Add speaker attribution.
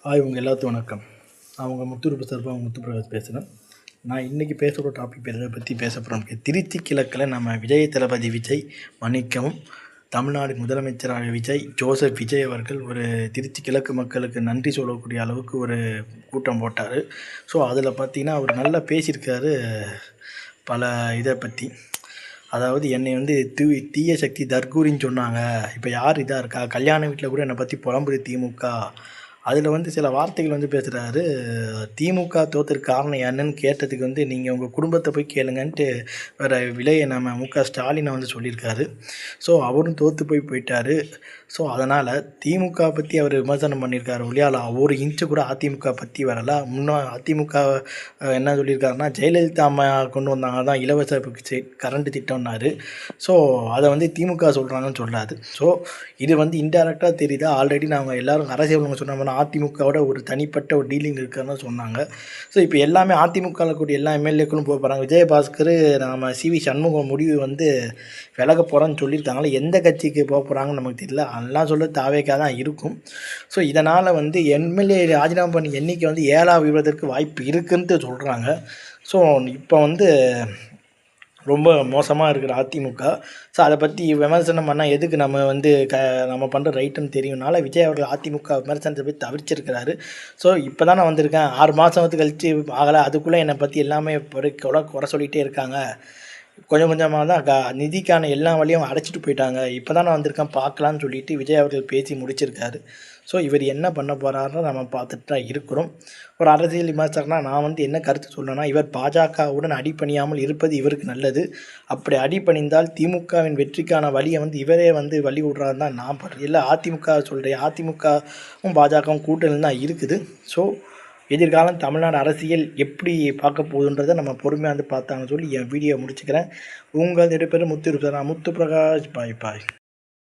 Speaker 1: இவங்க எல்லாத்துக்கும் வணக்கம். நான் உங்கள் முத்துருப்பு சார்பாக முத்துப்பிரகாஷ் பேசுகிறேன். நான் இன்றைக்கி பேசுகிற டாபிக் எதை பற்றி பேச போகிறோம். திருச்சி கிழக்கில் நம்ம தளபதி விஜய் மன்னிக்கவும் தமிழ்நாடு முதலமைச்சராக ஜோசப் விஜய் அவர்கள் ஒரு திருச்சி கிழக்கு மக்களுக்கு நன்றி சொல்லக்கூடிய அளவுக்கு ஒரு கூட்டம் போட்டார். ஸோ அதில் பார்த்திங்கன்னா அவர் நல்லா பேசியிருக்காரு பல இதை பற்றி. அதாவது என்னை வந்து தீய சக்தி தர்கூரின்னு சொன்னாங்க. இப்போ யார் இதாக இருக்கா? கல்யாண வீட்டில் கூட என்னை பற்றி புலம்புது திமுக. அதில் வந்து சில வார்த்தைகள் வந்து பேசுகிறாரு. திமுக தோற்றதுக்கு காரணம் என்னன்னு கேட்டதுக்கு வந்து நீங்கள் உங்கள் குடும்பத்தை போய் கேளுங்கன்ட்டு வேறு விலையை நம்ம முக ஸ்டாலினை வந்து சொல்லியிருக்காரு. ஸோ அவரும் தோற்று போயிட்டார். ஸோ அதனால் திமுக பற்றி அவர் விமர்சனம் பண்ணியிருக்காரு. ஒளியால் ஒரு இன்ச்சு கூட அதிமுக பற்றி வரலை. அதிமுக என்ன சொல்லியிருக்காருன்னா, ஜெயலலிதா அம்மா கொண்டு வந்தாங்க தான் இலவச கரண்ட் திட்டம்னாரு. ஸோ அதை வந்து திமுக சொல்கிறாங்கன்னு சொல்லாது. ஸோ இது வந்து இன்டெரக்டாக தெரியுது. ஆல்ரெடி நாங்கள் எல்லோரும் அரசியல் சொன்னாங்கன்னா அதிமுகவோட ஒரு தனிப்பட்ட ஒரு டீலிங் இருக்குன்னு சொன்னாங்க. ஸோ இப்போ எல்லாமே அதிமுகவில் கூடிய எல்லா எம்எல்ஏக்களும் போக போகிறாங்க. விஜயபாஸ்கர் நம்ம சிவி சண்முகம் முடிவு வந்து விலக போகிறோன்னு சொல்லியிருக்காங்களே, எந்த கட்சிக்கு போக போகிறாங்கன்னு நமக்கு தெரியல. அதெல்லாம் சொல்ல தாவேக்காக தான் இருக்கும். ஸோ இதனால் வந்து எம்எல்ஏ ராஜினாமா பண்ணி எண்ணிக்கை வந்து 7ஆக விடுவதற்கு வாய்ப்பு இருக்குன்ட்டு சொல்கிறாங்க. ஸோ இப்போ வந்து ரொம்ப மோசமாக இருக்கிற அதிமுக. ஸோ அதை பற்றி விமர்சனம் பண்ணால் எதுக்கு நம்ம வந்து நம்ம பண்ணுற ரைட்டுன்னு தெரியும்னால விஜய் அவர்கள் அதிமுக விமர்சனத்தை போய் தவிர்த்திருக்கிறாரு. ஸோ இப்போ தான் நான் வந்திருக்கேன், 6 மாதத்துக்கு கழித்து ஆகலை, அதுக்குள்ளே என்னை பற்றி எல்லாமே குறை சொல்லிகிட்டே இருக்காங்க. கொஞ்சம் கொஞ்சமாக தான் நிதிக்கான எல்லா வழியும் அடைச்சிட்டு போயிட்டாங்க. இப்போ தான் நான் வந்திருக்கேன், பார்க்கலான்னு சொல்லிட்டு விஜய் அவர்கள் பேசி முடிச்சிருக்காரு. ஸோ இவர் என்ன பண்ண போகிறாருன்னு நம்ம பார்த்துட்டு தான் இருக்கிறோம். ஒரு அரசியல் விமர்சகனா நான் வந்து என்ன கருத்து சொல்கிறேன்னா, இவர் பாஜகவுடன் அடிபணியாமல் இருப்பது இவருக்கு நல்லது. அப்படி அடிபணிந்தால் திமுகவின் வெற்றிக்கான வழியை வந்து இவரே வந்து வழி விடுறாருன்னு தான் நான் படுறேன். இல்லை அதிமுக சொல்கிறேன், அதிமுகவும் பாஜகவும் கூட்டணி தான் இருக்குது. ஸோ எதிர்காலம் தமிழ்நாடு அரசியல் எப்படி பார்க்க போகுதுன்றதை நம்ம பொறுமையாக வந்து பார்த்தாங்கன்னு சொல்லி என் வீடியோ முடிச்சுக்கிறேன். உங்கள் 2 பேரும் முத்து பிரகாஷ். பாய்.